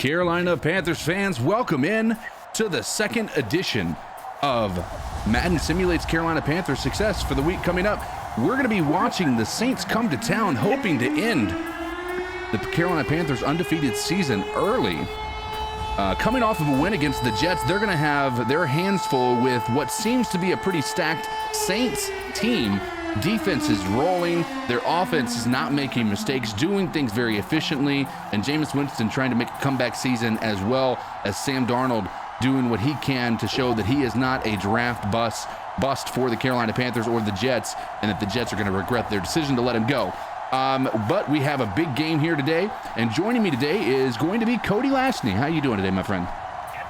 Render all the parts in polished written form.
Carolina Panthers fans, welcome in to the second edition of Madden Simulates Carolina Panthers success for the week coming up. We're going to be watching the Saints come to town, hoping to end the Carolina Panthers' undefeated season early. Coming off of a win against the Jets, they're going to have their hands full with what seems to be a pretty stacked Saints team. Defense is rolling, their offense is not making mistakes, doing things very efficiently, and Jameis Winston trying to make a comeback season, as well as Sam Darnold doing what he can to show that he is not a draft bust for the Carolina Panthers or the Jets, and that the Jets are going to regret their decision to let him go. But we have a big game here today, and joining me today is going to be Cody Lashney. How you doing today, my friend?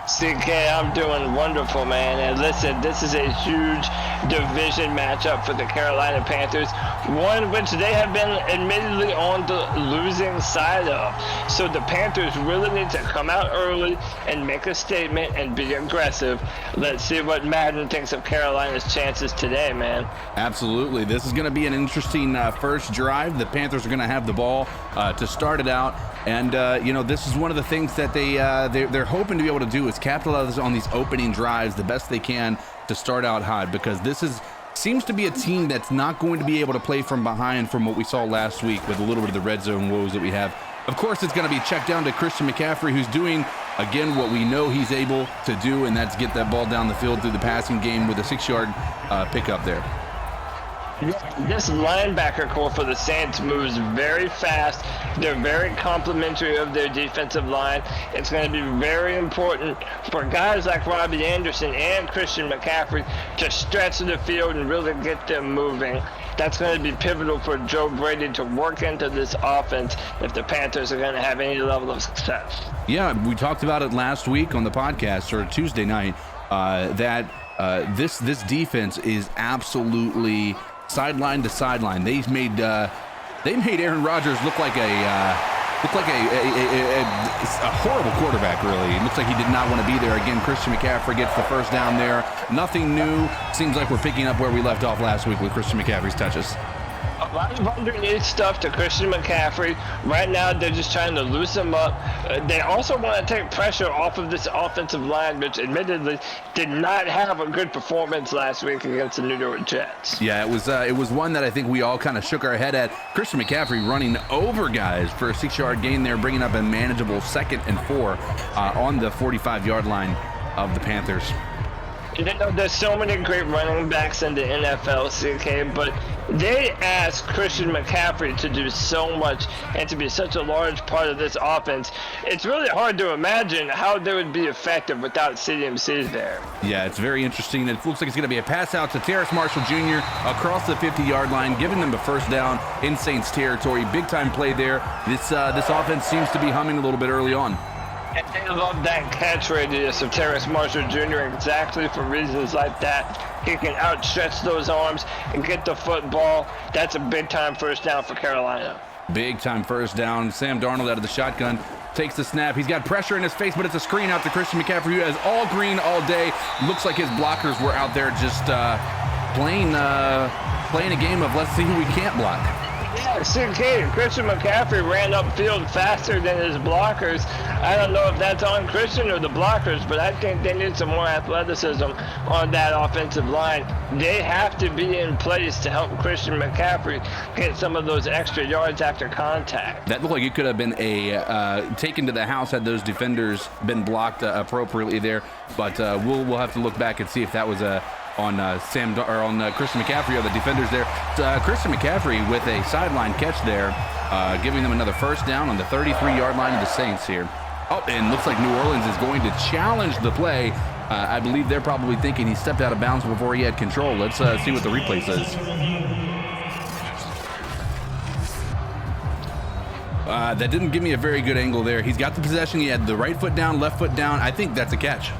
CK, I'm doing wonderful, man. And listen, this is a huge division matchup for the Carolina Panthers, one which they have been admittedly on the losing side of. So the Panthers really need to come out early and make a statement and be aggressive. Let's see what Madden thinks of Carolina's chances today, man. Absolutely. This is going to be an interesting first drive. The Panthers are going to have the ball to start it out. And, this is one of the things that they're hoping to be able to do is capitalize on these opening drives the best they can to start out hot, because this seems to be a team that's not going to be able to play from behind from what we saw last week with a little bit of the red zone woes that we have. Of course, it's going to be checked down to Christian McCaffrey, who's doing, again, what we know he's able to do, and that's get that ball down the field through the passing game with a 6-yard pickup there. This linebacker core for the Saints moves very fast. They're very complimentary of their defensive line. It's going to be very important for guys like Robbie Anderson and Christian McCaffrey to stretch the field and really get them moving. That's going to be pivotal for Joe Brady to work into this offense if the Panthers are going to have any level of success. Yeah, we talked about it last week on the podcast, or Tuesday night, that this defense is absolutely sideline to sideline. They made Aaron Rodgers look like a horrible quarterback, really. It looks like he did not want to be there. Again, Christian McCaffrey gets the first down there. Nothing new. Seems like we're picking up where we left off last week with Christian McCaffrey's touches. A lot of underneath stuff to Christian McCaffrey. Right now, they're just trying to loosen him up. They also want to take pressure off of this offensive line, which admittedly did not have a good performance last week against the New York Jets. Yeah, it was one that I think we all kind of shook our head at. Christian McCaffrey running over guys for a 6-yard gain there, bringing up a manageable 2nd and 4 on the 45-yard line of the Panthers. There's so many great running backs in the NFL, CK, but they ask Christian McCaffrey to do so much and to be such a large part of this offense. It's really hard to imagine how they would be effective without CMC there. Yeah, it's very interesting. It looks like it's going to be a pass out to Terrace Marshall Jr. across the 50-yard line, giving them the first down in Saints territory. Big-time play there. This offense seems to be humming a little bit early on. And they love that catch radius of Terrace Marshall Jr. exactly for reasons like that. He can outstretch those arms and get the football. That's a big-time first down for Carolina. Big-time first down. Sam Darnold out of the shotgun takes the snap. He's got pressure in his face, but it's a screen out to Christian McCaffrey, who has all green all day. Looks like his blockers were out there just playing a game of let's see who we can't block. Yeah, CK, Christian McCaffrey ran upfield faster than his blockers. I don't know if that's on Christian or the blockers, but I think they need some more athleticism on that offensive line. They have to be in place to help Christian McCaffrey get some of those extra yards after contact. That looked like it could have been taken to the house had those defenders been blocked appropriately there, but we'll have to look back and see if that was on Christian McCaffrey or the defenders there. Christian McCaffrey with a sideline catch there, giving them another first down on the 33-yard line of the Saints here. Oh, and looks like New Orleans is going to challenge the play. I believe they're probably thinking he stepped out of bounds before he had control. Let's see what the replay says. That didn't give me a very good angle there. He's got the possession. He had the right foot down, left foot down. I think that's a catch.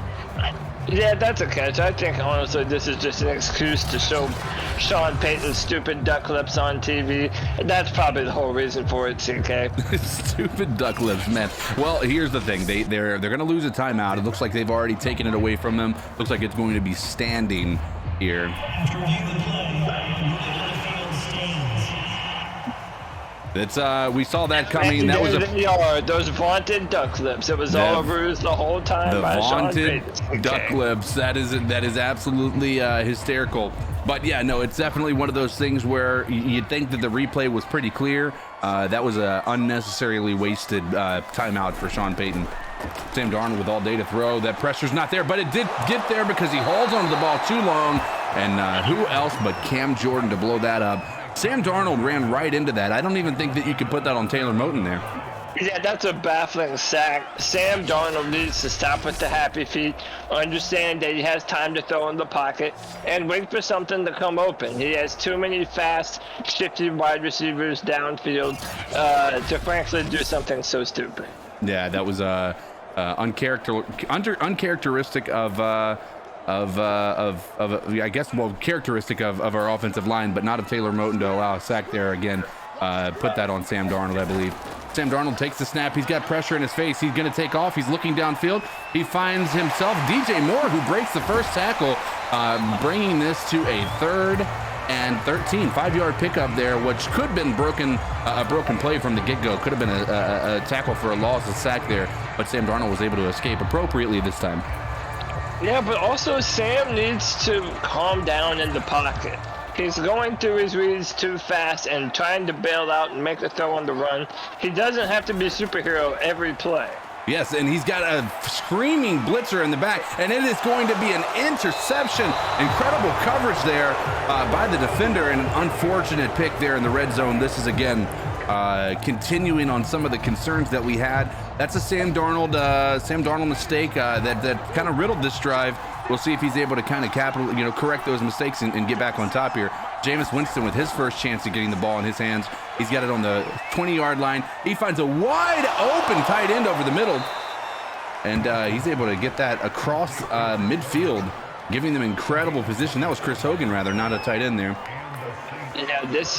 Yeah, that's a catch. I think, honestly, this is just an excuse to show Sean Payton's stupid duck lips on TV. That's probably the whole reason for it, CK. Stupid duck lips, man. Well, here's the thing. They're going to lose a timeout. It looks like they've already taken it away from them. Looks like it's going to be standing here. It's we saw that coming. That was those vaunted duck lips. It was all a ruse the whole time. The by vaunted duck lips. That is absolutely hysterical. But yeah, no, it's definitely one of those things where you'd think that the replay was pretty clear. That was a unnecessarily wasted timeout for Sean Payton. Sam Darnold with all day to throw. That pressure's not there, but it did get there because he holds onto the ball too long. And who else but Cam Jordan to blow that up? Sam Darnold ran right into that. I don't even think that you could put that on Taylor Moton there. Yeah, that's a baffling sack. Sam Darnold needs to stop with the happy feet, understand that he has time to throw in the pocket, and wait for something to come open. He has too many fast, shifty wide receivers downfield to frankly do something so stupid. Yeah, that was uncharacteristic of I guess, well, characteristic of our offensive line, but not of Taylor Moton to allow a sack there again. Put that on Sam Darnold, I believe. Sam Darnold takes the snap. He's got pressure in his face. He's going to take off. He's looking downfield. He finds himself DJ Moore, who breaks the first tackle, bringing this to a 3rd and 13, 5-yard pickup there, which could have been a broken play from the get-go. Could have been a tackle for a loss, a sack there, but Sam Darnold was able to escape appropriately this time. Yeah, but also Sam needs to calm down in the pocket. He's going through his reads too fast and trying to bail out and make a throw on the run. He doesn't have to be a superhero every play. Yes, and he's got a screaming blitzer in the back, and it is going to be an interception. Incredible coverage there by the defender, and an unfortunate pick there in the red zone. This is, again, continuing on some of the concerns that we had. That's a Sam Darnold mistake that kind of riddled this drive. We'll see if he's able to kind of correct those mistakes and get back on top here. Jameis Winston with his first chance of getting the ball in his hands. He's got it on the 20-yard line. He finds a wide open tight end over the middle, and he's able to get that across midfield, giving them incredible position. That was Chris Hogan, rather, not a tight end there. Yeah, this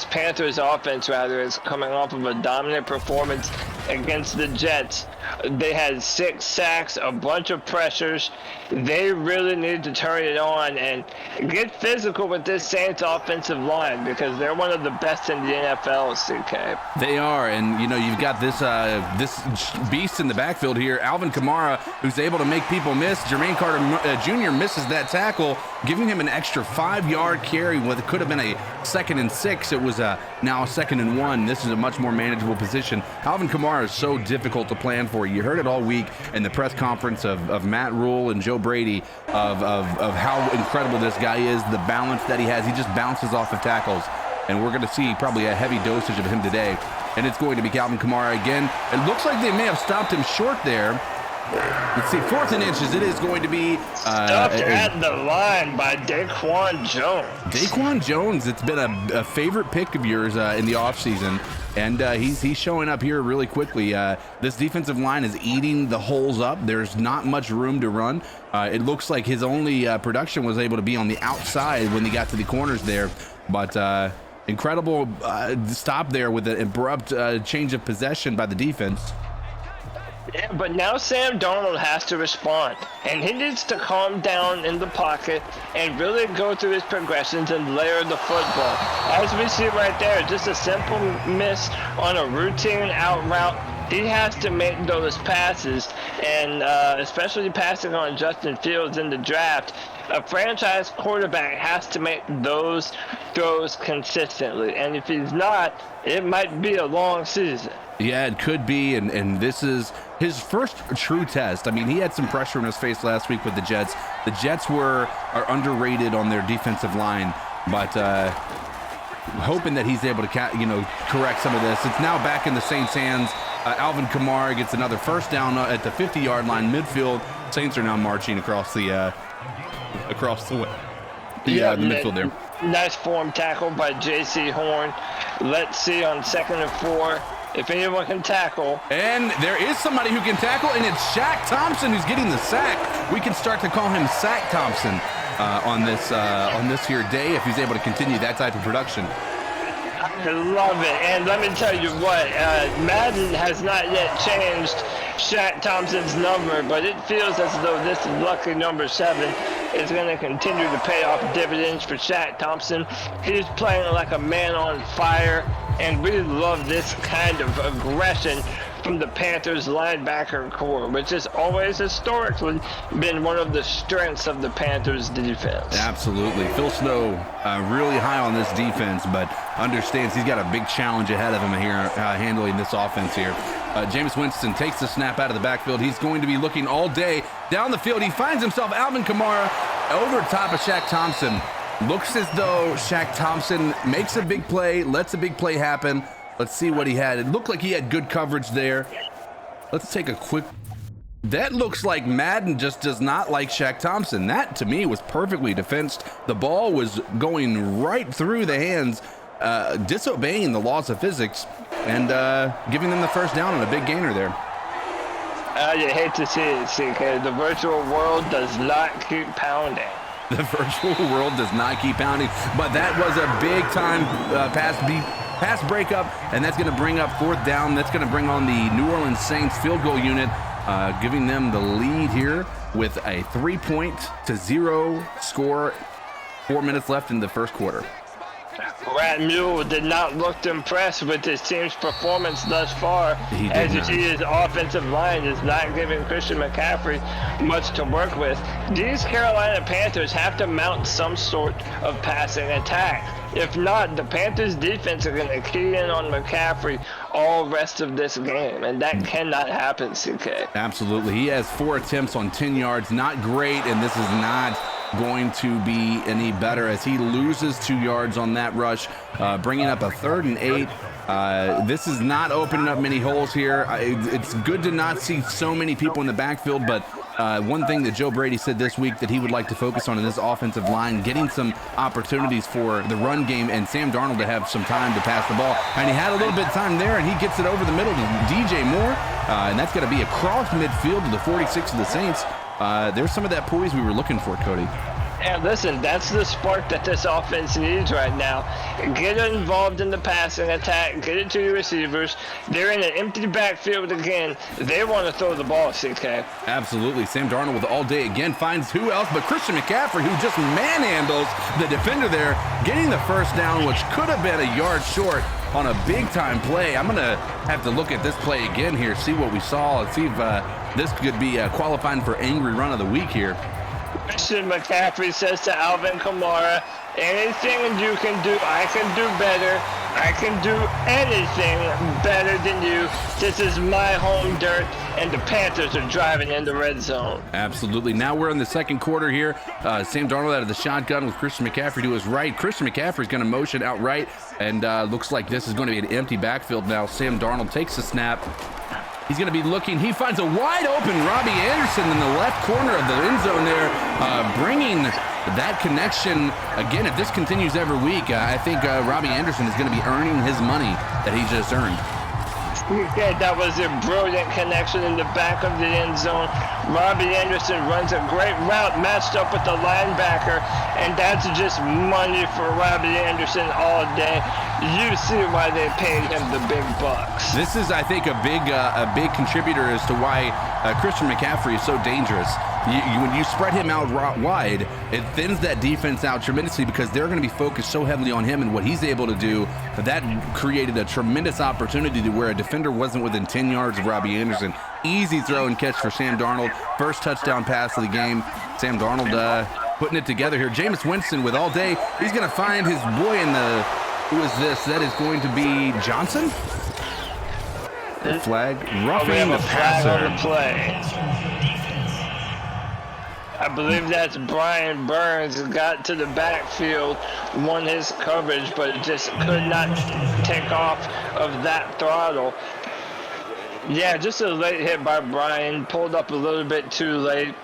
Panthers offense, rather, is coming off of a dominant performance against the Jets. They had 6 sacks, a bunch of pressures. They really need to turn it on and get physical with this Saints offensive line because they're one of the best in the NFL, CK. They are, and you've got this beast in the backfield here, Alvin Kamara, who's able to make people miss. Jermaine Carter Jr. misses that tackle, giving him an extra 5-yard carry with it could have been a 2nd and 6. It was now a 2nd and 1. This is a much more manageable position. Alvin Kamara is so difficult to plan for. You heard it all week in the press conference of Matt Rule and Joe Brady of how incredible this guy is, the balance that he has. He just bounces off of tackles, and we're going to see probably a heavy dosage of him today. And it's going to be Alvin Kamara again. It looks like they may have stopped him short there. Let's see, 4th and inches. It is going to be stopped at the line by Daquan Jones. Daquan Jones, it's been a favorite pick of yours in the offseason, and he's showing up here really quickly. This defensive line is eating the holes up. There's not much room to run. It looks like his only production was able to be on the outside when he got to the corners there, but incredible stop there with an abrupt change of possession by the defense. Yeah, but now Sam Darnold has to respond, and he needs to calm down in the pocket and really go through his progressions and layer the football. As we see right there, just a simple miss on a routine out route. He has to make those passes, and especially passing on Justin Fields in the draft. A franchise quarterback has to make those throws consistently, and if he's not, it might be a long season. Yeah, it could be, and this is his first true test. I mean, he had some pressure in his face last week with the Jets. The Jets are underrated on their defensive line, but hoping that he's able to correct some of this. It's now back in the Saints' hands. Alvin Kamara gets another first down at the 50-yard line midfield. Saints are now marching across the midfield there. Nice form tackle by J.C. Horn. Let's see on 2nd and 4 if anyone can tackle. And there is somebody who can tackle, and it's Shaq Thompson who's getting the sack. We can start to call him Sack Thompson on this here day if he's able to continue that type of production. I love it, and let me tell you what, Madden has not yet changed Shaq Thompson's number, but it feels as though this lucky number 7 is going to continue to pay off dividends for Shaq Thompson. He's playing like a man on fire, and we love this kind of aggression from the Panthers linebacker core, which has always historically been one of the strengths of the Panthers defense. Absolutely. Phil Snow really high on this defense, but understands he's got a big challenge ahead of him here handling this offense here. Jameis Winston takes the snap out of the backfield. He's going to be looking all day down the field. He finds himself Alvin Kamara over top of Shaq Thompson. Looks as though Shaq Thompson makes a big play, lets a big play happen. Let's see what he had. It looked like he had good coverage there. Let's take a quick... That looks like Madden just does not like Shaq Thompson. That, to me, was perfectly defensed. The ball was going right through the hands, disobeying the laws of physics, and giving them the first down on a big gainer there. You hate to see it, CK. The virtual world does not keep pounding. The virtual world does not keep pounding, but that was a big-time pass breakup, and that's going to bring up fourth down. That's going to bring on the New Orleans Saints field goal unit, giving them the lead here with a 3-0 score. 4 minutes left in the first quarter. Rat Mule did not look impressed with his team's performance thus far, as you see his offensive line is not giving Christian McCaffrey much to work with. These Carolina Panthers have to mount some sort of passing attack. If not, the Panthers defense are going to key in on McCaffrey all rest of this game, and that cannot happen, CK. Absolutely. He has 4 attempts on 10 yards. Not great, and this is not going to be any better as he loses 2 yards on that rush, bringing up a 3rd and 8. This is not opening up many holes here. It's good to not see so many people in the backfield, but one thing that Joe Brady said this week that he would like to focus on in this offensive line, getting some opportunities for the run game and Sam Darnold to have some time to pass the ball. And he had a little bit of time there, and he gets it over the middle to DJ Moore, and that's going to be across midfield to the 46 of the Saints. There's some of that poise we were looking for, Cody. And listen, that's the spark that this offense needs right now. Get involved in the passing attack. Get it to your receivers. They're in an empty backfield again. They want to throw the ball, CK. Absolutely. Sam Darnold with all day again finds who else but Christian McCaffrey, who just manhandles the defender there, getting the first down, which could have been a yard short on a big-time play. I'm going to have to look at this play again here, see what we saw, and see if this could be qualifying for angry run of the week here. Christian McCaffrey says to Alvin Kamara, anything you can do, I can do better. I can do anything better than you. This is my home dirt, and the Panthers are driving in the red zone. Absolutely. Now we're in the second quarter here. Sam Darnold out of the shotgun with Christian McCaffrey to his right. Christian McCaffrey's going to motion out right, and looks like this is going to be an empty backfield now. Sam Darnold takes the snap. He's going to be looking. He finds a wide open Robbie Anderson in the left corner of the end zone there, bringing that connection. Again, if this continues every week, I think Robbie Anderson is going to be earning his money that he just earned. Yeah, that was a brilliant connection in the back of the end zone. Robbie Anderson runs a great route matched up with the linebacker, and that's just money for Robbie Anderson all day. You see why they paid him the big bucks. This is, I think, a big contributor as to why Christian McCaffrey is so dangerous. When you spread him out wide, it thins that defense out tremendously because they're going to be focused so heavily on him and what he's able to do. That created a tremendous opportunity to where a defender wasn't within 10 yards of Robbie Anderson. Easy throw and catch for Sam Darnold. First touchdown pass of the game. Sam Darnold putting it together here. Jameis Winston with all day. He's going to find his boy in the... Who is this? That is going to be Johnson? Flag. Roughing the passer. On the play. I believe that's Brian Burns got to the backfield, won his coverage, but just could not take off of that throttle. Yeah, just a late hit by Brian, pulled up a little bit too late.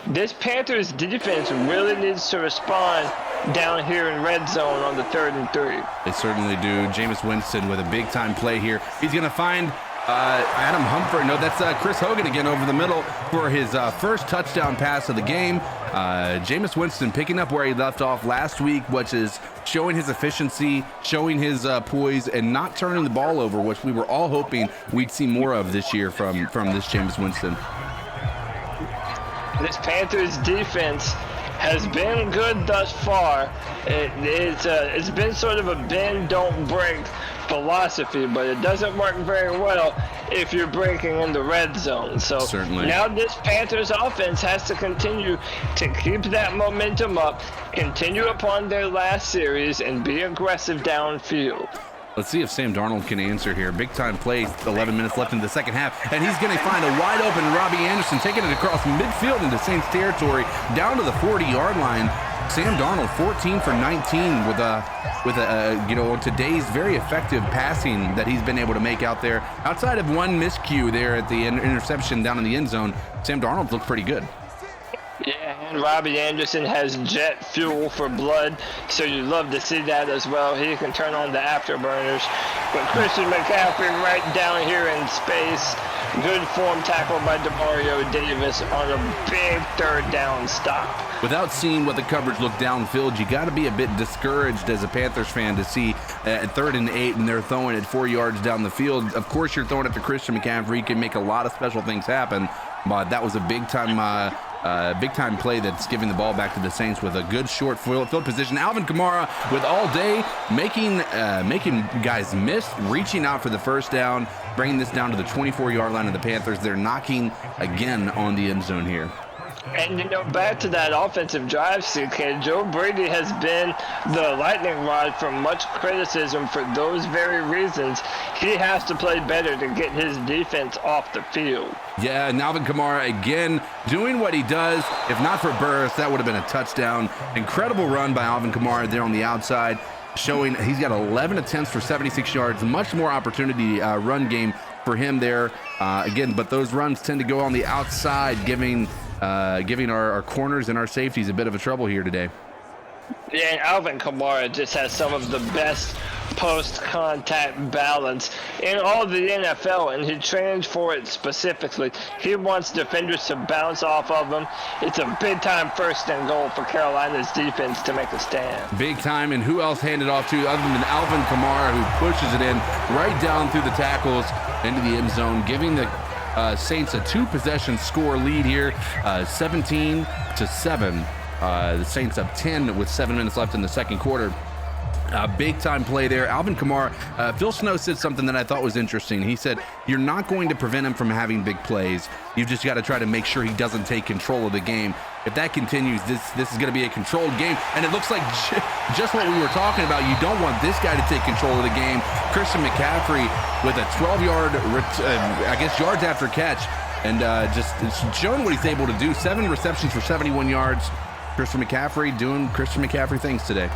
This Panthers defense really needs to respond down here in red zone on the 3rd and 3. They certainly do. Jameis Winston with a big-time play here. He's going to find Adam Humphrey. No, that's Chris Hogan again over the middle for his first touchdown pass of the game. Jameis Winston picking up where he left off last week, which is showing his efficiency, showing his poise, and not turning the ball over, which we were all hoping we'd see more of this year from this Jameis Winston. This Panthers defense has been good thus far. It's been sort of a bend, don't break philosophy, but it doesn't work very well if you're breaking in the red zone. So certainly, now this Panthers offense has to continue to keep that momentum up, continue upon their last series, and be aggressive downfield. Let's see if Sam Darnold can answer here. Big time play, 11 minutes left in the second half, and he's going to find a wide open Robbie Anderson, taking it across midfield into Saints territory, down to the 40-yard line. Sam Darnold, 14 for 19 with a today's very effective passing that he's been able to make out there. Outside of one miscue there at the interception down in the end zone, Sam Darnold looked pretty good. Yeah, and Robbie Anderson has jet fuel for blood, so you love to see that as well. He can turn on the afterburners. But Christian McCaffrey right down here in space. Good form tackle by Demario Davis on a big third down stop. Without seeing what the coverage looked downfield, you got to be a bit discouraged as a Panthers fan to see at 3rd and 8 and they're throwing it 4 yards down the field. Of course, you're throwing it to Christian McCaffrey. You can make a lot of special things happen, but that was a big time play that's giving the ball back to the Saints with a good short field position. Alvin Kamara with all day making guys miss, reaching out for the first down, bringing this down to the 24-yard line of the Panthers. They're knocking again on the end zone here. And, back to that offensive drive, CK, Joe Brady has been the lightning rod for much criticism for those very reasons. He has to play better to get his defense off the field. Yeah, and Alvin Kamara again doing what he does. If not for Burris, that would have been a touchdown. Incredible run by Alvin Kamara there on the outside, showing he's got 11 attempts for 76 yards. Much more opportunity run game for him there. Again, but those runs tend to go on the outside, giving our corners and our safeties a bit of a trouble here today. Yeah, and Alvin Kamara just has some of the best post-contact balance in all of the NFL, and he trains for it specifically. He wants defenders to bounce off of him. It's a big-time first and goal for Carolina's defense to make a stand. Big time, and who else handed off to other than Alvin Kamara, who pushes it in right down through the tackles into the end zone, giving the Saints a 2-possession score lead here, 17-7. The Saints up 10 with 7 minutes left in the second quarter. Big time play there. Alvin Kamara, Phil Snow said something that I thought was interesting. He said, you're not going to prevent him from having big plays. You've just got to try to make sure he doesn't take control of the game. If that continues, this is going to be a controlled game. And it looks like just what we were talking about. You don't want this guy to take control of the game. Christian McCaffrey with a 12-yard, yards after catch. And just showing what he's able to do. 7 receptions for 71 yards. Christian McCaffrey doing Christian McCaffrey things today.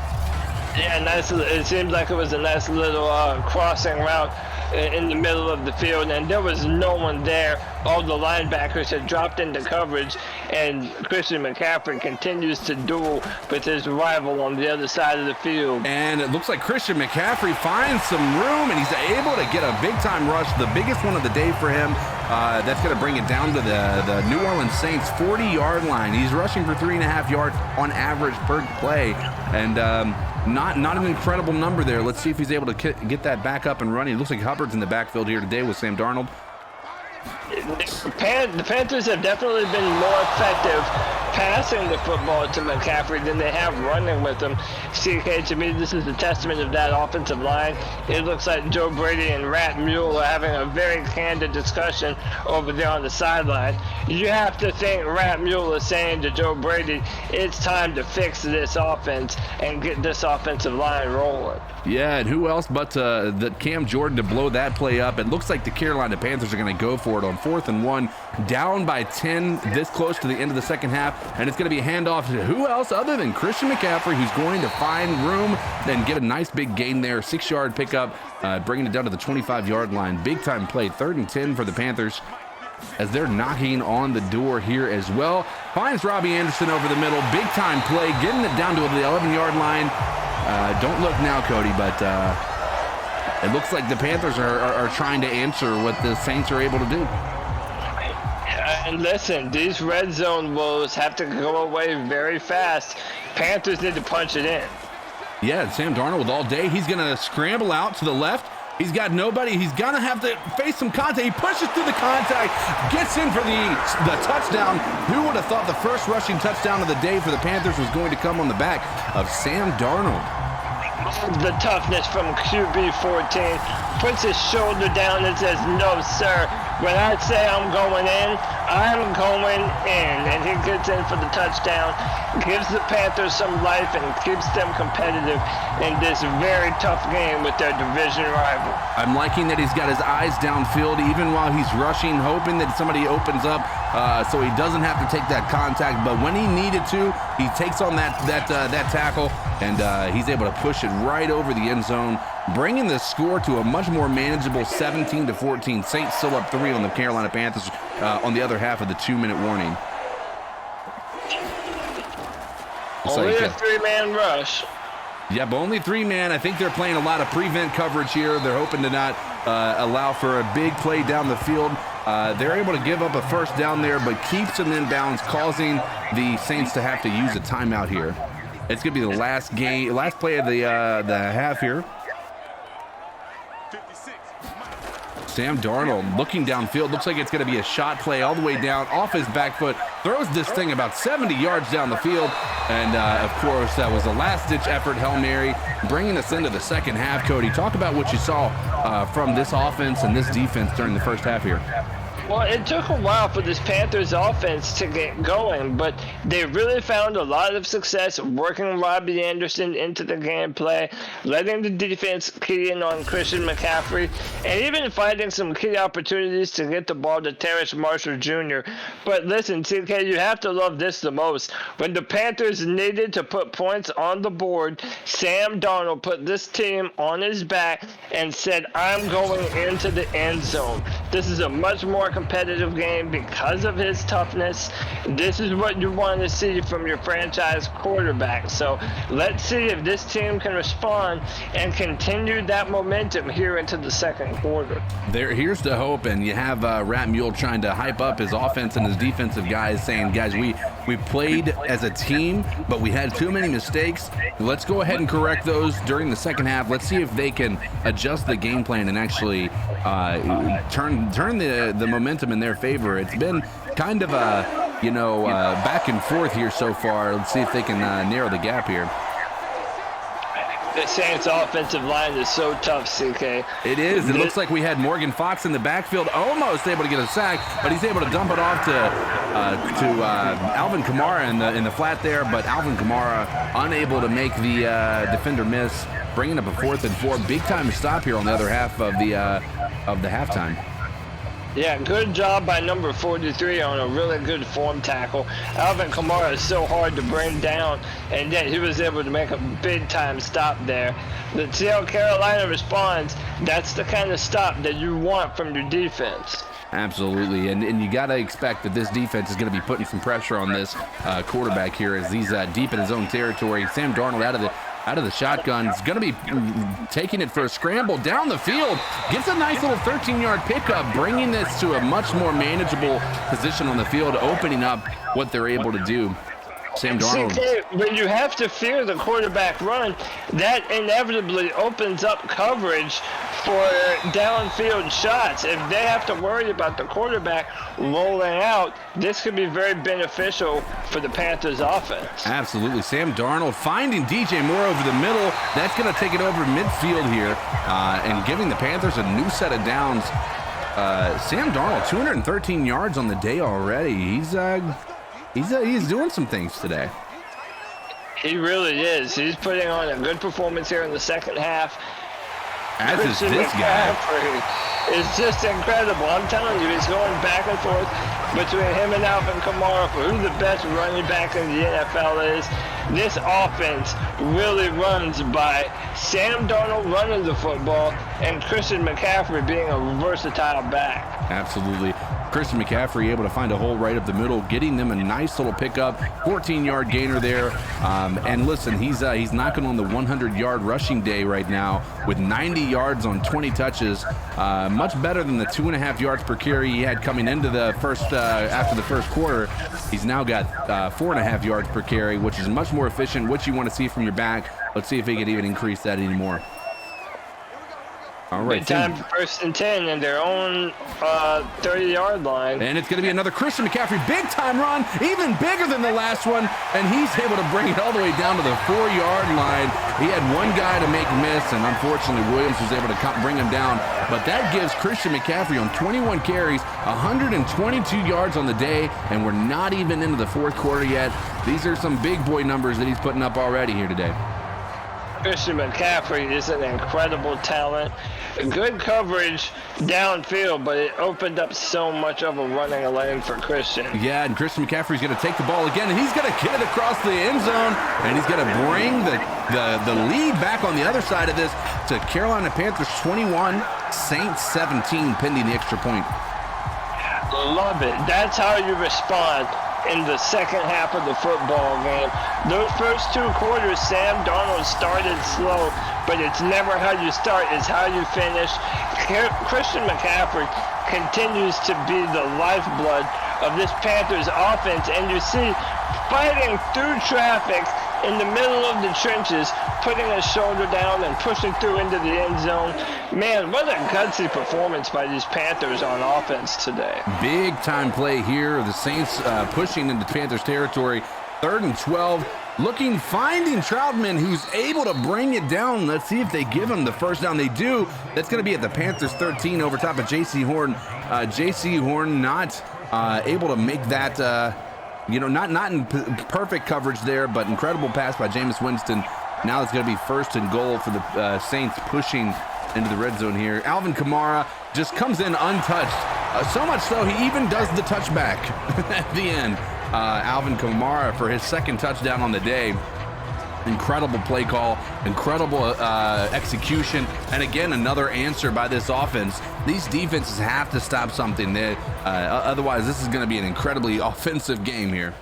Yeah, nice. It seemed like it was a nice little crossing route in the middle of the field, and there was no one there. All the linebackers had dropped into coverage, and Christian McCaffrey continues to duel with his rival on the other side of the field. And it looks like Christian McCaffrey finds some room, and he's able to get a big-time rush, the biggest one of the day for him. That's going to bring it down to the New Orleans Saints 40-yard line. He's rushing for 3.5 yards on average per play, and not an incredible number there. Let's see if he's able to get that back up and running. It looks like Hubbard's in the backfield here today with Sam Darnold. The Panthers have definitely been more effective passing the football to McCaffrey than they have running with him. CK, to me, this is a testament of that offensive line. It looks like Joe Brady and Rat Mule are having a very candid discussion over there on the sideline. You have to think Rat Mule is saying to Joe Brady, it's time to fix this offense and get this offensive line rolling. Yeah, and who else but the Cam Jordan to blow that play up. It looks like the Carolina Panthers are going to go for it on 4th and 1, down by 10 this close to the end of the second half, and it's going to be a handoff to who else other than Christian McCaffrey, who's going to find room and get a nice big gain there, 6-yard pickup, bringing it down to the 25-yard line. Big time play, 3rd and 10 for the Panthers as they're knocking on the door here as well. Finds Robbie Anderson over the middle, big time play, getting it down to the 11-yard line. Don't look now, Cody, but it looks like the Panthers are trying to answer what the Saints are able to do. And listen, these red zone woes have to go away very fast. Panthers need to punch it in. Yeah, Sam Darnold with all day. He's going to scramble out to the left. He's got nobody. He's going to have to face some contact. He pushes through the contact, gets in for the touchdown. Who would have thought the first rushing touchdown of the day for the Panthers was going to come on the back of Sam Darnold? The toughness from QB 14, puts his shoulder down and says, no, sir. When I say I'm going in, I'm going in. And he gets in for the touchdown, gives the Panthers some life and keeps them competitive in this very tough game with their division rival. I'm liking that he's got his eyes downfield even while he's rushing, hoping that somebody opens up so he doesn't have to take that contact. But when he needed to, he takes on that tackle, and he's able to push it right over the end zone, bringing the score to a much more manageable 17-14. Saints still up 3 on the Carolina Panthers on the other half of the 2-minute warning. Only a 3-man rush. Yep, only 3-man. I think they're playing a lot of prevent coverage here. They're hoping to not allow for a big play down the field. They're able to give up a first down there, but keeps them in bounds, causing the Saints to have to use a timeout here. It's going to be the last play of the half here. Sam Darnold looking downfield. Looks like it's going to be a shot play all the way down off his back foot. Throws this thing about 70 yards down the field. And, of course, that was a last-ditch effort, Hail Mary, bringing us into the second half. Cody, talk about what you saw from this offense and this defense during the first half here. Well, it took a while for this Panthers offense to get going, but they really found a lot of success working Robbie Anderson into the gameplay, letting the defense key in on Christian McCaffrey, and even finding some key opportunities to get the ball to Terrace Marshall Jr. But listen, TK, you have to love this the most. When the Panthers needed to put points on the board, Sam Darnold put this team on his back and said, I'm going into the end zone. This is a much more competitive game because of his toughness. This is what you want to see from your franchise quarterback. So let's see if this team can respond and continue that momentum here into the second quarter. Here's the hope, and you have Rat Mule trying to hype up his offense and his defensive guys, saying, guys, we played as a team, but we had too many mistakes. Let's go ahead and correct those during the second half. Let's see if they can adjust the game plan and actually turn the momentum in their favor. It's been kind of a back and forth here so far. Let's see if they can narrow the gap here. The Saints offensive line is so tough, CK. It is. It looks like we had Morgan Fox in the backfield, almost able to get a sack, but he's able to dump it off to Alvin Kamara in the flat there, but Alvin Kamara unable to make the defender miss, bringing up a 4th and 4. Big time stop here on the other half of the halftime. Yeah, good job by number 43 on a really good form tackle. Alvin Kamara is so hard to bring down, and yet he was able to make a big-time stop there. Let's see how Carolina responds. That's the kind of stop that you want from your defense. Absolutely, and you got to expect that this defense is going to be putting some pressure on this quarterback here as he's deep in his own territory. Sam Darnold out of the shotgun. He's going to be taking it for a scramble down the field. Gets a nice little 13-yard pickup, bringing this to a much more manageable position on the field, opening up what they're able to do. Sam Darnold. When you have to fear the quarterback run, that inevitably opens up coverage for downfield shots. If they have to worry about the quarterback rolling out, this could be very beneficial for the Panthers offense. Absolutely. Sam Darnold finding DJ Moore over the middle. That's going to take it over midfield here and giving the Panthers a new set of downs. Sam Darnold, 213 yards on the day already. He's doing some things today. He really is. He's putting on a good performance here in the second half. As is this guy. It's just incredible. I'm telling you, he's going back and forth between him and Alvin Kamara for who the best running back in the NFL is. This offense really runs by Sam Darnold running the football and Christian McCaffrey being a versatile back. Absolutely. Christian McCaffrey able to find a hole right up the middle, getting them a nice little pickup, 14-yard gainer there. And listen, he's knocking on the 100-yard rushing day right now with 90 yards on 20 touches. Much better than the 2.5 yards per carry he had coming into the first after the first quarter. He's now got 4.5 yards per carry, which is much more efficient, what you want to see from your back. Let's see if he can even increase that anymore. All right, big time 1st and 10 in their own 30-yard line. And it's going to be another Christian McCaffrey big-time run, even bigger than the last one, and he's able to bring it all the way down to the 4-yard line. He had one guy to make miss, and unfortunately Williams was able to bring him down. But that gives Christian McCaffrey on 21 carries, 122 yards on the day, and we're not even into the 4th quarter yet. These are some big boy numbers that he's putting up already here today. Christian McCaffrey is an incredible talent. Good coverage downfield, but it opened up so much of a running lane for Christian. Yeah, and Christian McCaffrey's going to take the ball again, and he's going to get it across the end zone, and he's going to bring the lead back on the other side of this to Carolina Panthers 21, Saints 17, pending the extra point. Love it. That's how you respond in the second half of the football game. Those first 2 quarters, Sam Darnold started slow, but it's never how you start, it's how you finish. Christian McCaffrey continues to be the lifeblood of this Panthers offense, and you see fighting through traffic in the middle of the trenches, putting his shoulder down and pushing through into the end zone. Man, what a gutsy performance by these Panthers on offense today. Big time play here. The Saints pushing into Panthers territory. 3rd and 12. Finding Troutman, who's able to bring it down. Let's see if they give him the first down. They do. That's going to be at the Panthers 13 over top of J.C. Horn. J.C. Horn not able to make that, not in perfect coverage there, but incredible pass by Jameis Winston. Now it's going to be 1st and goal for the Saints pushing into the red zone here. Alvin Kamara just comes in untouched. So much so he even does the touchback at the end. Alvin Kamara for his 2nd touchdown on the day. Incredible play call, incredible execution, and again, another answer by this offense. These defenses have to stop something. Otherwise, this is going to be an incredibly offensive game here.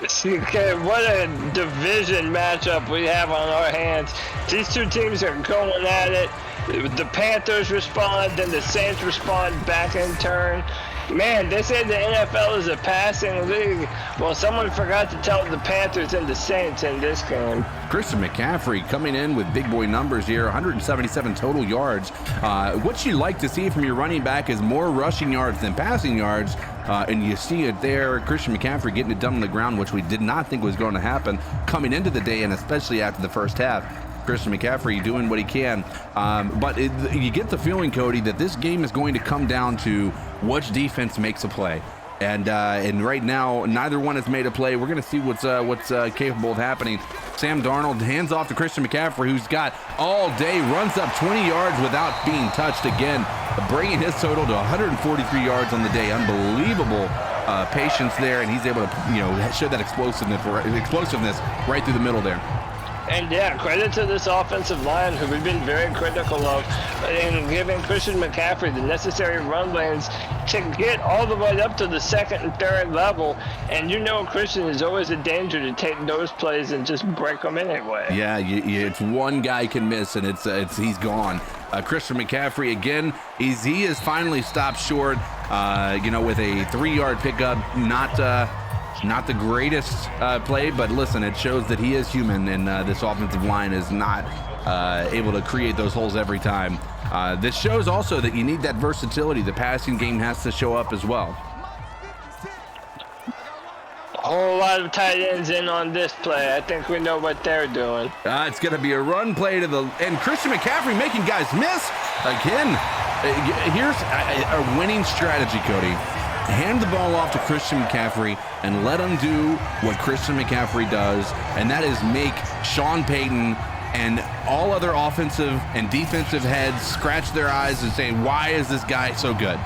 Okay, what a division matchup we have on our hands. These 2 teams are going at it. The Panthers respond, then the Saints respond back in turn. Man, they say the NFL is a passing league. Well, someone forgot to tell the Panthers and the Saints in this game. Christian McCaffrey coming in with big boy numbers here, 177 total yards. What you like to see from your running back is more rushing yards than passing yards. And you see it there, Christian McCaffrey getting it done on the ground, which we did not think was going to happen coming into the day, and especially after the first half. Christian McCaffrey doing what he can. But you get the feeling, Cody, that this game is going to come down to which defense makes a play. And right now, neither one has made a play. We're going to see what's capable of happening. Sam Darnold hands off to Christian McCaffrey, who's got all day, runs up 20 yards without being touched again, bringing his total to 143 yards on the day. Unbelievable patience there, and he's able to show that explosiveness right through the middle there. And yeah, credit to this offensive line, who we've been very critical of, in giving Christian McCaffrey the necessary run lanes to get all the way up to the 2nd and 3rd level. And Christian is always a danger to take those plays and just break them anyway. Yeah, it's one guy can miss, and he's gone. Christian McCaffrey again, he is finally stopped short. With a 3-yard pickup, not the greatest play, but listen, it shows that he is human, and this offensive line is not able to create those holes every time. This shows also that you need that versatility. The passing game has to show up as well. A whole lot of tight ends in on this play. I think we know what they're doing. It's going to be a run play and Christian McCaffrey making guys miss. Again, here's a winning strategy, Cody. Hand the ball off to Christian McCaffrey and let him do what Christian McCaffrey does, and that is make Sean Payton and all other offensive and defensive heads scratch their eyes and say, why is this guy so good?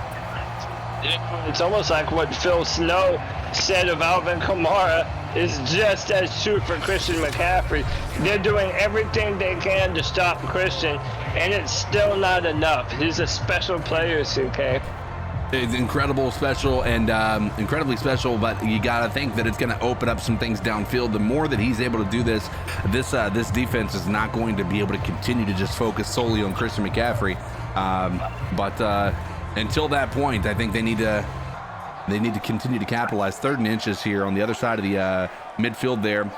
It's almost like what Phil Snow said of Alvin Kamara is just as true for Christian McCaffrey. They're doing everything they can to stop Christian, and it's still not enough. He's a special player, CK. It's incredibly special, but you got to think that it's going to open up some things downfield. The more that he's able to do this defense is not going to be able to continue to just focus solely on Christian McCaffrey. But until that point, I think they need to continue to capitalize. 3rd and inches here on the other side of the midfield there.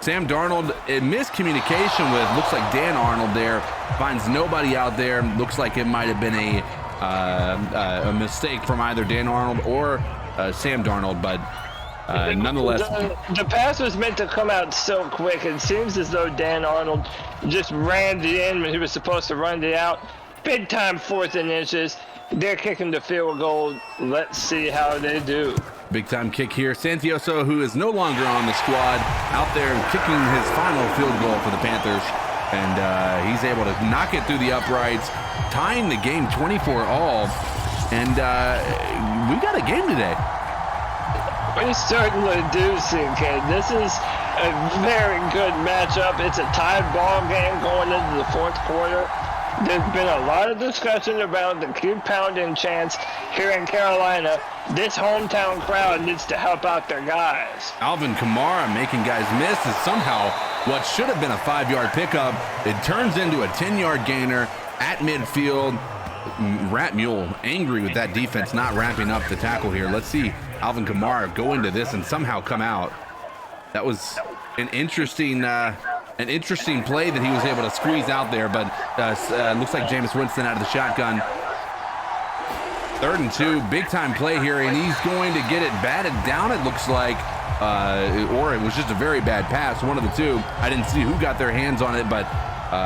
Sam Darnold, a miscommunication with, looks like Dan Arnold there, finds nobody out there. Looks like it might have been a mistake from either Dan Arnold or Sam Darnold, but nonetheless. The pass was meant to come out so quick. It seems as though Dan Arnold just ran the in when he was supposed to run the out. Big time 4th and inches. They're kicking the field goal. Let's see how they do. Big time kick here. Santioso, who is no longer on the squad, out there kicking his final field goal for the Panthers. And he's able to knock it through the uprights, tying the game 24-all. And we got a game today. We certainly do, CK. This is a very good matchup. It's a tied ball game going into the 4th quarter. There's been a lot of discussion about the keep pounding chants here in Carolina. This hometown crowd needs to help out their guys. Alvin Kamara making guys miss is somehow what should have been a 5-yard pickup. It turns into a 10-yard gainer at midfield. Rat Mule angry with that defense not wrapping up the tackle here. Let's see Alvin Kamara go into this and somehow come out. That was an interesting play that he was able to squeeze out there, but looks like Jameis Winston out of the shotgun. 3rd and 2, big time play here, and he's going to get it batted down, it looks like, or it was just a very bad pass, one of the two. I didn't see who got their hands on it, but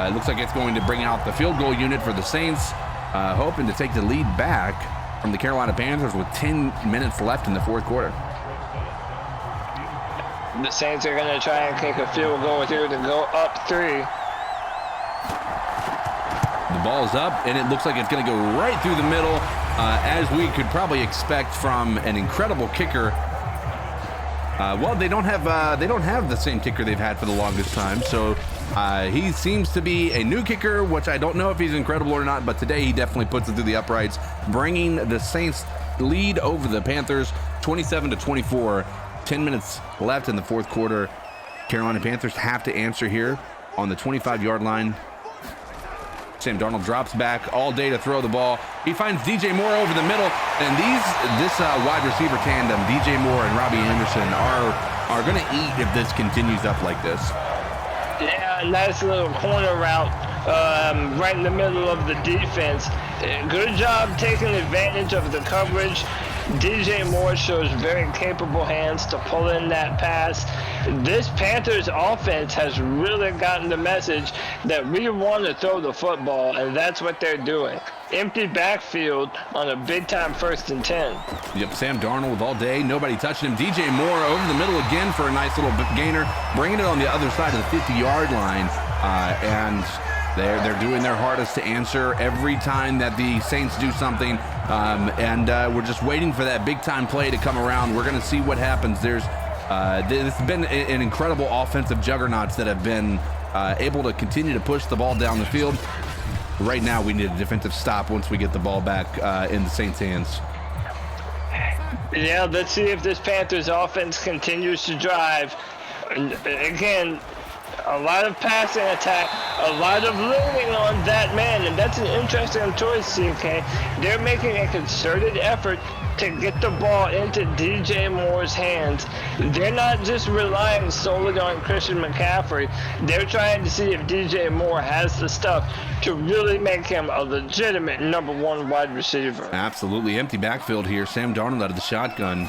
it looks like it's going to bring out the field goal unit for the Saints, hoping to take the lead back from the Carolina Panthers with 10 minutes left in the 4th quarter. The Saints are going to try and kick a field goal here to go up 3. The ball's up, and it looks like it's going to go right through the middle, as we could probably expect from an incredible kicker. Well, they don't have the same kicker they've had for the longest time, so he seems to be a new kicker, which I don't know if he's incredible or not, but today he definitely puts it through the uprights, bringing the Saints lead over the Panthers 27-24. 10 minutes left in the 4th quarter. Carolina Panthers have to answer here on the 25-yard line. Sam Darnold drops back all day to throw the ball. He finds DJ Moore over the middle, and this wide receiver tandem, DJ Moore and Robbie Anderson, are going to eat if this continues up like this. Yeah, nice little corner route right in the middle of the defense. Good job taking advantage of the coverage. DJ Moore shows very capable hands to pull in that pass. This Panthers offense has really gotten the message that we want to throw the football, and that's what they're doing. Empty backfield on a big-time 1st and 10. Yep, Sam Darnold all day, nobody touching him. DJ Moore over the middle again for a nice little gainer, bringing it on the other side of the 50-yard line, and they're doing their hardest to answer every time that the Saints do something, and we're just waiting for that big-time play to come around. We're going to see what happens. There's been an incredible offensive juggernauts that have been able to continue to push the ball down the field. Right now, we need a defensive stop once we get the ball back in the Saints' hands. Yeah, let's see if this Panthers offense continues to drive. And again, a lot of passing attack, a lot of leaning on that man, and that's an interesting choice, CK. They're making a concerted effort to get the ball into DJ Moore's hands. They're not just relying solely on Christian McCaffrey. They're trying to see if DJ Moore has the stuff to really make him a legitimate number 1 wide receiver. Absolutely. Empty backfield here. Sam Darnold out of the shotgun.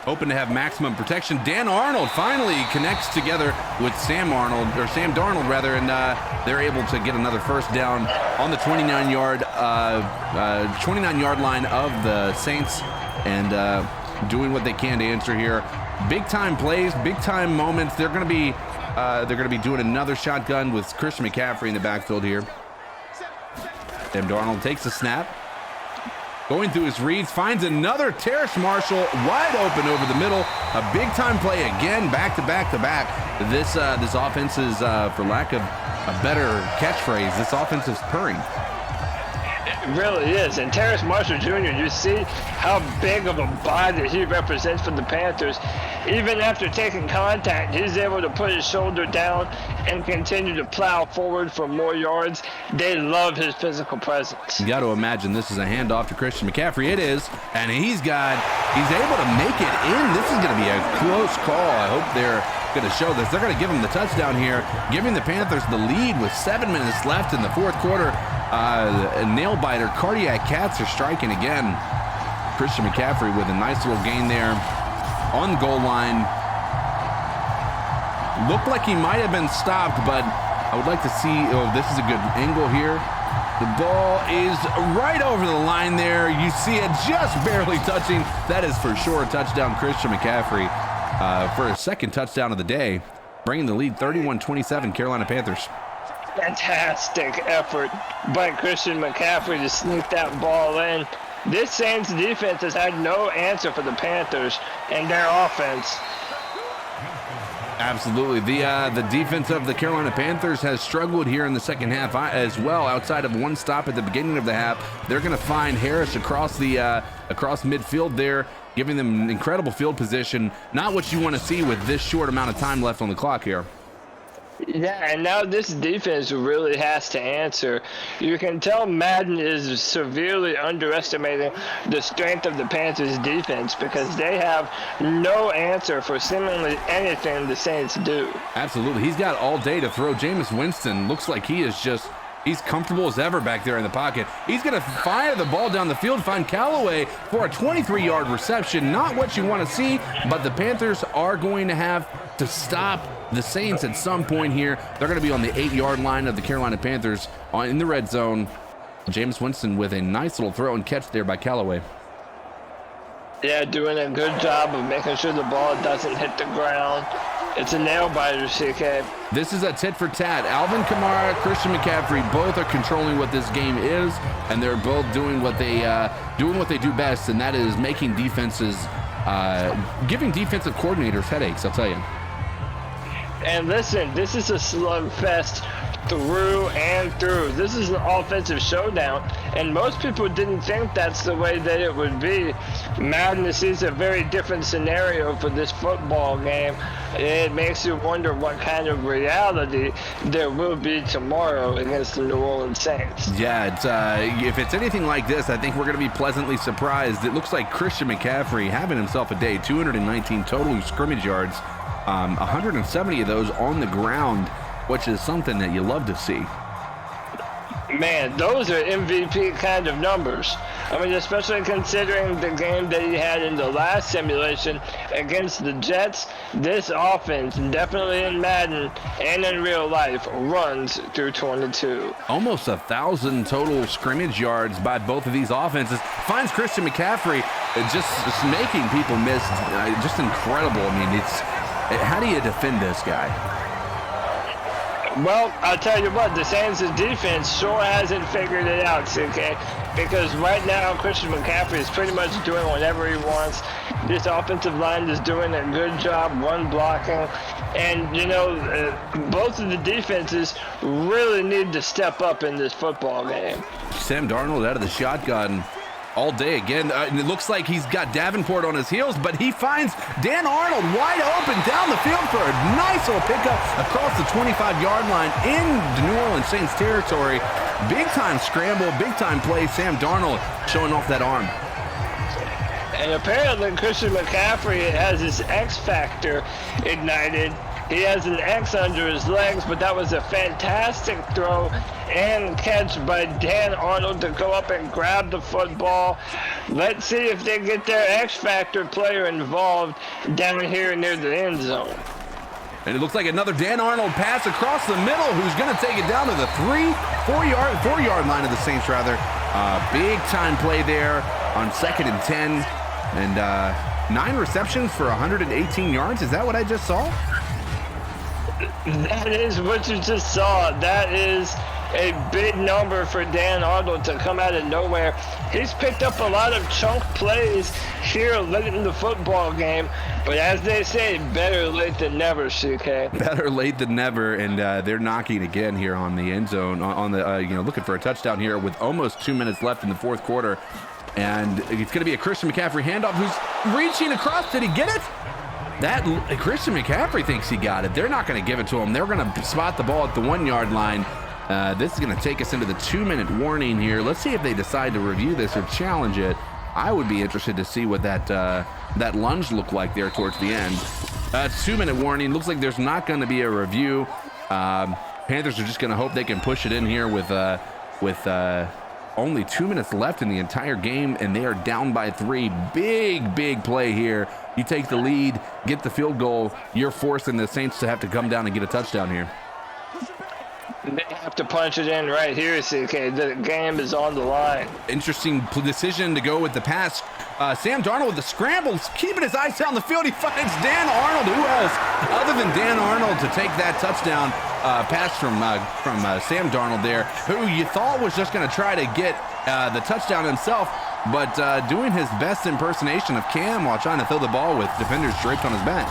Hoping to have maximum protection. Dan Arnold finally connects together with Sam Darnold rather, and they're able to get another first down on the 29-yard line of the Saints, and doing what they can to answer here. Big time plays, big time moments. They're going to be doing another shotgun with Christian McCaffrey in the backfield here. Sam Darnold takes a snap. Going through his reads, finds another Terrace Marshall wide open over the middle. A big-time play again, back to back to back. This offense is, for lack of a better catchphrase, this offense is purring. It really is. And Terrace Marshall Jr., you see how big of a body he represents for the Panthers. Even after taking contact, he's able to put his shoulder down and continue to plow forward for more yards. They love his physical presence. You got to imagine this is a handoff to Christian McCaffrey. It is, and he's able to make it in. This is going to be a close call. I hope they're going to show this. They're going to give him the touchdown here, giving the Panthers the lead with 7 minutes left in the fourth quarter. A nail-biter, cardiac cats are striking again. Christian McCaffrey with a nice little gain there on the goal line. Looked like he might have been stopped, but I would like to see, oh, this is a good angle here. The ball is right over the line there. You see it just barely touching. That is for sure a touchdown, Christian McCaffrey, for his second touchdown of the day, bringing the lead 31-27 Carolina Panthers. Fantastic effort by Christian McCaffrey to sneak that ball in. This Saints defense has had no answer for the Panthers and their offense. Absolutely. The defense of the Carolina Panthers has struggled here in the second half as well. Outside of one stop at the beginning of the half, they're going to find Harris across midfield there, giving them incredible field position. Not what you want to see with this short amount of time left on the clock here. Yeah, and now this defense really has to answer. You can tell Madden is severely underestimating the strength of the Panthers defense because they have no answer for seemingly anything the Saints do. Absolutely. He's got all day to throw. Jameis Winston looks like he's comfortable as ever back there in the pocket. He's going to fire the ball down the field, find Callaway for a 23-yard reception. Not what you want to see, but the Panthers are going to have to stop the Saints at some point here. They're going to be on the 8-yard line of the Carolina Panthers in the red zone. Jameis Winston with a nice little throw and catch there by Callaway. Yeah, doing a good job of making sure the ball doesn't hit the ground. It's a nail-biter, CK. This is a tit for tat. Alvin Kamara, Christian McCaffrey, both are controlling what this game is, and they're both doing what they do best, and that is making defenses, giving defensive coordinators headaches, I'll tell you. And listen, this is a slugfest through and through. This is an offensive showdown, and most people didn't think that's the way that it would be. Madden sees a very different scenario for this football game. It makes you wonder what kind of reality there will be tomorrow against the New Orleans Saints. Yeah, if it's anything like this, I think we're going to be pleasantly surprised. It looks like Christian McCaffrey having himself a day, 219 total scrimmage yards, 170 of those on the ground, which is something that you love to see. Man, those are MVP kind of numbers. I mean, especially considering the game that he had in the last simulation against the Jets, this offense, definitely in Madden and in real life, runs through 22. Almost 1,000 total scrimmage yards by both of these offenses. Finds Christian McCaffrey just making people miss. Just incredible. I mean, how do you defend this guy? Well, I'll tell you what, the Saints' defense sure hasn't figured it out, CK, because right now Christian McCaffrey is pretty much doing whatever he wants. This offensive line is doing a good job run blocking, and, both of the defenses really need to step up in this football game. Sam Darnold out of the shotgun all day again. It looks like he's got Davenport on his heels, but he finds Dan Arnold wide open down the field for a nice little pickup across the 25-yard line in the New Orleans Saints territory. Big-time scramble, big-time play. Sam Darnold showing off that arm. And apparently Christian McCaffrey has his X factor ignited. He has an X under his legs, but that was a fantastic throw and catch by Dan Arnold to go up and grab the football. Let's see if they get their X Factor player involved down here near the end zone. And it looks like another Dan Arnold pass across the middle, who's going to take it down to the 4-yard line of the Saints, rather. Big time play there on 2nd and 10. And 9 receptions for 118 yards. Is that what I just saw? That is what you just saw. That is a big number for Dan Arnold to come out of nowhere. He's picked up a lot of chunk plays here late in the football game, but as they say, better late than never, CK. Better late than never, and they're knocking again here on the end zone, looking for a touchdown here with almost 2 minutes left in the fourth quarter. And it's going to be a Christian McCaffrey handoff who's reaching across. Did he get it? That Christian McCaffrey thinks he got it. They're not going to give it to him. They're going to spot the ball at the 1-yard line. This is going to take us into the 2-minute warning here. Let's see if they decide to review this or challenge it. I would be interested to see what that lunge looked like there towards the end. 2-minute warning. Looks like there's not going to be a review. Panthers are just going to hope they can push it in here with only 2 minutes left in the entire game, and they are down by 3. Big play here. You take the lead, get the field goal. You're forcing the Saints to have to come down and get a touchdown here. They have to punch it in right here, CK. The game is on the line. Interesting decision to go with the pass. Sam Darnold with the scrambles, keeping his eyes down the field. He finds Dan Arnold. Who else other than Dan Arnold to take that touchdown pass from Sam Darnold there, who you thought was just going to try to get the touchdown himself, but doing his best impersonation of Cam while trying to throw the ball with defenders draped on his back.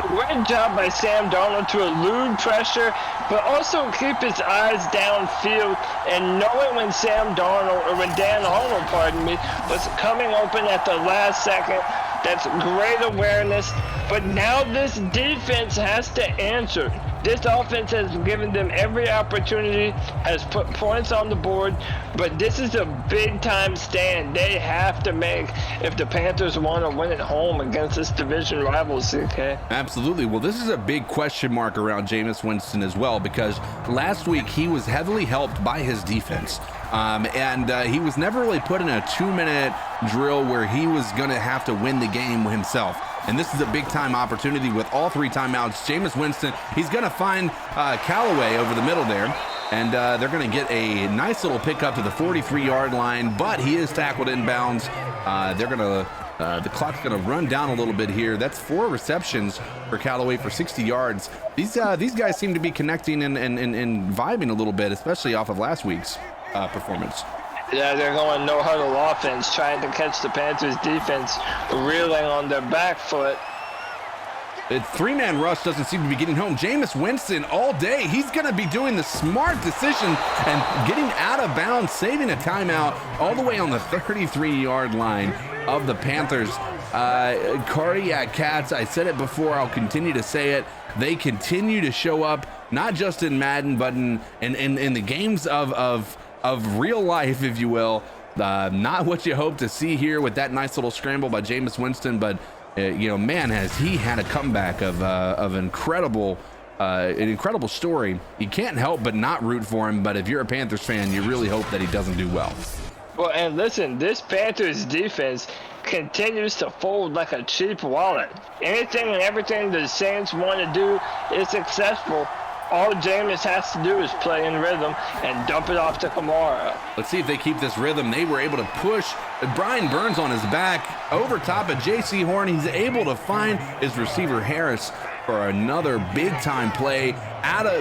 Great job by Sam Darnold to elude pressure, but also keep his eyes downfield and knowing when Sam Darnold, or when Dan Arnold, pardon me, was coming open at the last second. That's great awareness, but now this defense has to answer. This offense has given them every opportunity, has put points on the board, but this is a big-time stand they have to make if the Panthers want to win at home against this division rival, CK. Absolutely. Well, this is a big question mark around Jameis Winston as well, because last week he was heavily helped by his defense. And he was never really put in a 2-minute drill where he was going to have to win the game himself. And this is a big-time opportunity with all 3 timeouts. Jameis Winston, he's going to find Callaway over the middle there. And they're going to get a nice little pickup to the 43-yard line, but he is tackled inbounds. The clock's going to run down a little bit here. That's 4 receptions for Callaway for 60 yards. These guys seem to be connecting and vibing a little bit, especially off of last week's performance. Yeah, they're going no-huddle offense, trying to catch the Panthers defense reeling on their back foot. The 3-man rush doesn't seem to be getting home. Jameis Winston all day. He's going to be doing the smart decision and getting out of bounds, saving a timeout all the way on the 33-yard line of the Panthers. Cardiac Cats, I said it before, I'll continue to say it. They continue to show up, not just in Madden, but in the games of real life, if you will. Not what you hope to see here with that nice little scramble by Jameis Winston, but man, has he had a comeback of an incredible story. You can't help but not root for him, but if you're a Panthers fan, you really hope that he doesn't do well. Well, and listen, this Panthers defense continues to fold like a cheap wallet. Anything and everything the Saints want to do is successful. All Jameis has to do is play in rhythm and dump it off to Kamara. Let's see if they keep this rhythm. They were able to push Brian Burns on his back over top of J.C. Horn. He's able to find his receiver Harris for another big-time play,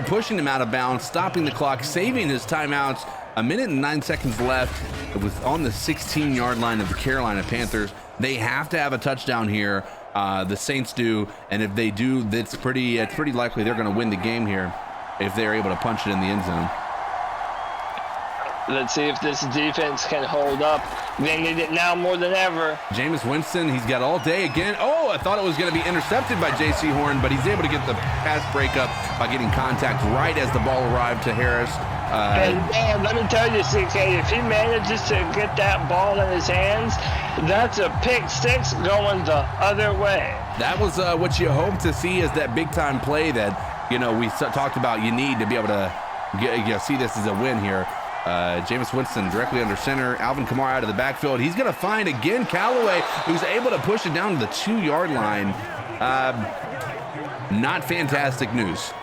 pushing him out of bounds, stopping the clock, saving his timeouts. 1 minute and 9 seconds left. It was on the 16-yard line of the Carolina Panthers. They have to have a touchdown here. The Saints do, and if they do, it's pretty likely they're going to win the game here if they're able to punch it in the end zone. Let's see if this defense can hold up. They need it now more than ever. Jameis Winston, he's got all day again. Oh, I thought it was going to be intercepted by J.C. Horn, but he's able to get the pass breakup by getting contact right as the ball arrived to Harris. And let me tell you, CK, if he manages to get that ball in his hands, that's a pick six going the other way. That was what you hope to see, is that big-time play that, we talked about you need to be able to see this as a win here. Jameis Winston directly under center. Alvin Kamara out of the backfield. He's going to find again Callaway, who's able to push it down to the 2-yard line. Not fantastic news.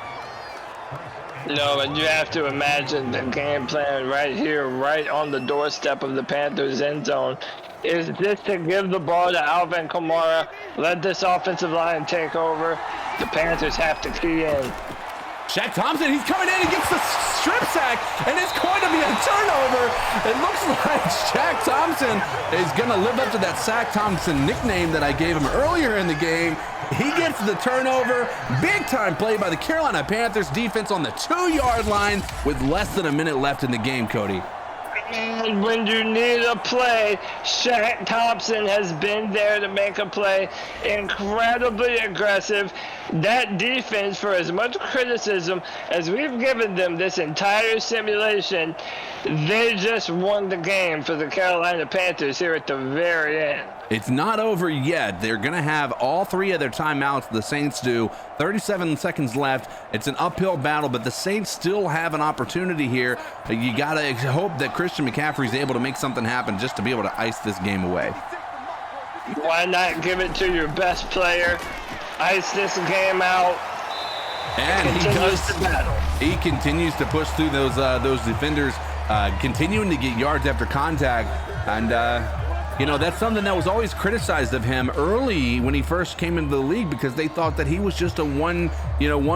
No, but you have to imagine the game plan right here, right on the doorstep of the Panthers end zone. Is this to give the ball to Alvin Kamara, let this offensive line take over? The Panthers have to key in. Shaq Thompson, he's coming in and gets the strip sack, and it's going to be a turnover. It looks like Shaq Thompson is going to live up to that Shaq Thompson nickname that I gave him earlier in the game. He gets the turnover. Big time play by the Carolina Panthers defense on the 2-yard line with less than a minute left in the game, Cody. And when you need a play, Shaq Thompson has been there to make a play. Incredibly aggressive. That defense, for as much criticism as we've given them this entire simulation, they just won the game for the Carolina Panthers here at the very end. It's not over yet. They're going to have all three of their timeouts. The Saints do. 37 seconds left. It's an uphill battle, but the Saints still have an opportunity here. You got to hope that Christian McCaffrey is able to make something happen just to be able to ice this game away. Why not give it to your best player? Ice this game out. And he does. He continues to push through those defenders, continuing to get yards after contact. And that's something that was always criticized of him early when he first came into the league, because they thought that he was just a one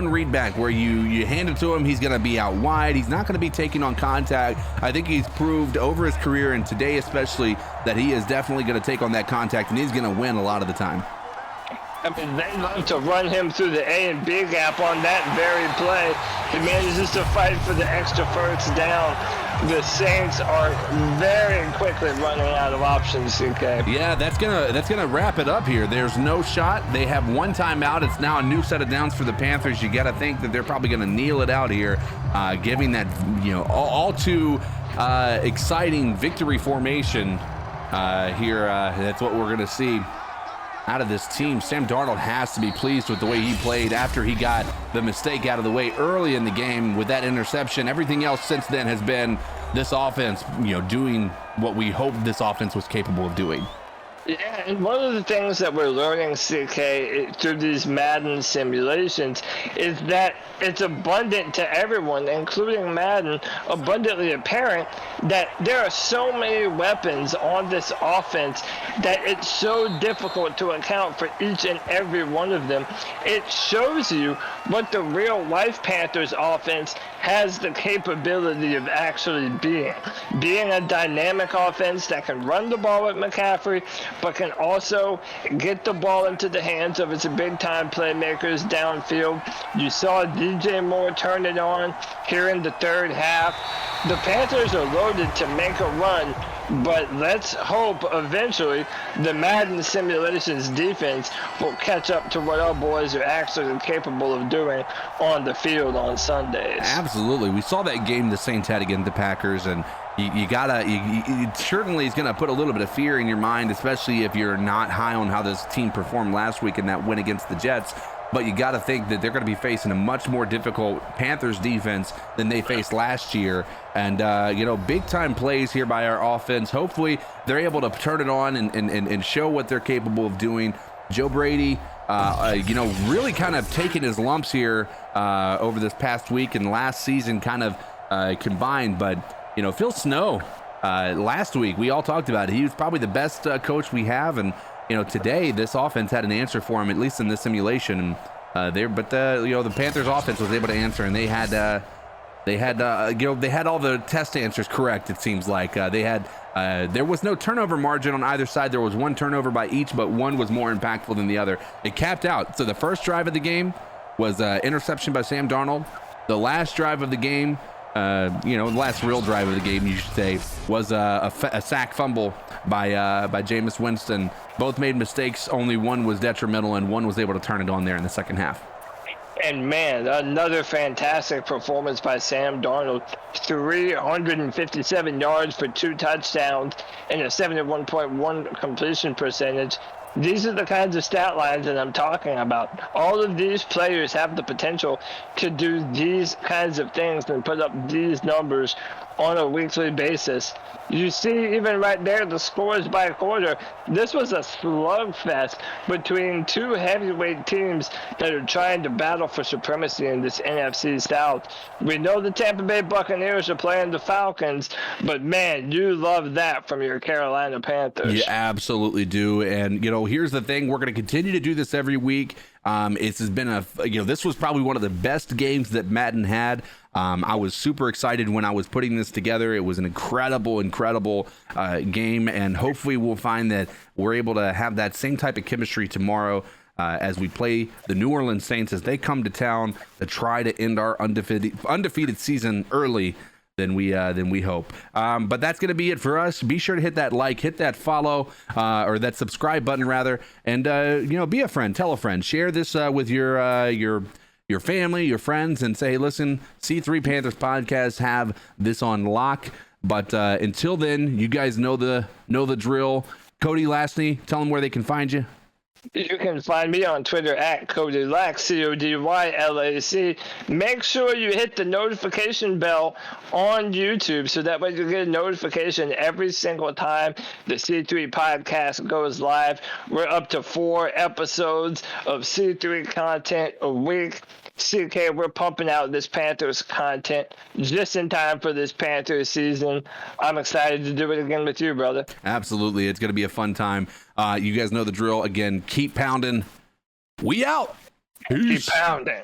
read back where you hand it to him, he's going to be out wide. He's not going to be taking on contact. I think he's proved over his career, and today especially, that he is definitely going to take on that contact, and he's going to win a lot of the time. I mean, they love to run him through the A and B gap on that very play. He manages to fight for the extra first down. The Saints are very quickly running out of options, CK. Yeah, that's gonna wrap it up here. There's no shot. They have one timeout. It's now a new set of downs for the Panthers. You got to think that they're probably going to kneel it out here, giving that all too exciting victory formation here. That's what we're going to see out of this team. Sam Darnold has to be pleased with the way he played after he got the mistake out of the way early in the game with that interception. Everything else since then has been this offense, doing what we hoped this offense was capable of doing. Yeah, and one of the things that we're learning, CK, through these Madden simulations is that it's abundant to everyone, including Madden, abundantly apparent that there are so many weapons on this offense that it's so difficult to account for each and every one of them. It shows you what the real-life Panthers offense has the capability of actually being a dynamic offense that can run the ball with McCaffrey, but can also get the ball into the hands of its big-time playmakers downfield. You saw DJ Moore turn it on here in the third half. The Panthers are loaded to make a run, but let's hope eventually the Madden simulations defense will catch up to what our boys are actually capable of doing on the field on Sundays. Absolutely. We saw that game the Saints had against the Packers, and it certainly is going to put a little bit of fear in your mind, especially if you're not high on how this team performed last week in that win against the Jets. But you got to think that they're going to be facing a much more difficult Panthers defense than they faced last year. And, big-time plays here by our offense. Hopefully they're able to turn it on and show what they're capable of doing. Joe Brady, really kind of taking his lumps here over this past week and last season kind of combined. But, Phil Snow, last week, we all talked about it. He was probably the best coach we have. And, today this offense had an answer for him, at least in this simulation. The Panthers offense was able to answer, and they had all the test answers correct. It seems like there was no turnover margin on either side. There was one turnover by each, but one was more impactful than the other. It capped out. So the first drive of the game was interception by Sam Darnold. The last drive of the game, the last real drive of the game, you should say, was a sack fumble by Jameis Winston. Both made mistakes. Only one was detrimental, and one was able to turn it on there in the second half. And man, another fantastic performance by Sam Darnold. 357 yards for 2 touchdowns and a 71.1 completion percentage. These are the kinds of stat lines that I'm talking about. All of these players have the potential to do these kinds of things and put up these numbers on a weekly basis. You see even right there the scores by quarter. This was a slugfest between two heavyweight teams that are trying to battle for supremacy in this NFC South. We know the Tampa Bay Buccaneers are playing the Falcons, but man, you love that from your Carolina Panthers. You absolutely do. And, here's the thing. We're going to continue to do this every week. This has been this was probably one of the best games that Madden had. I was super excited when I was putting this together. It was an incredible game, and hopefully we'll find that we're able to have that same type of chemistry tomorrow as we play the New Orleans Saints as they come to town to try to end our undefeated season early. than we hope. But that's going to be it for us. Be sure to hit that like, hit that follow, or that subscribe button rather, and be a friend, tell a friend, share this with your family, your friends, and say, listen, C3 Panthers podcast have this on lock. But until then, you guys know the drill. Cody, lastly, tell them where they can find you. You can find me on Twitter at CodyLac, CodyLac. Make sure you hit the notification bell on YouTube so that way you get a notification every single time the C3 podcast goes live. We're up to 4 episodes of C3 content a week. CK, we're pumping out this Panthers content just in time for this Panthers season. I'm excited to do it again with you, brother. Absolutely. It's going to be a fun time. You guys know the drill. Again, keep pounding. We out. Peace. Keep pounding.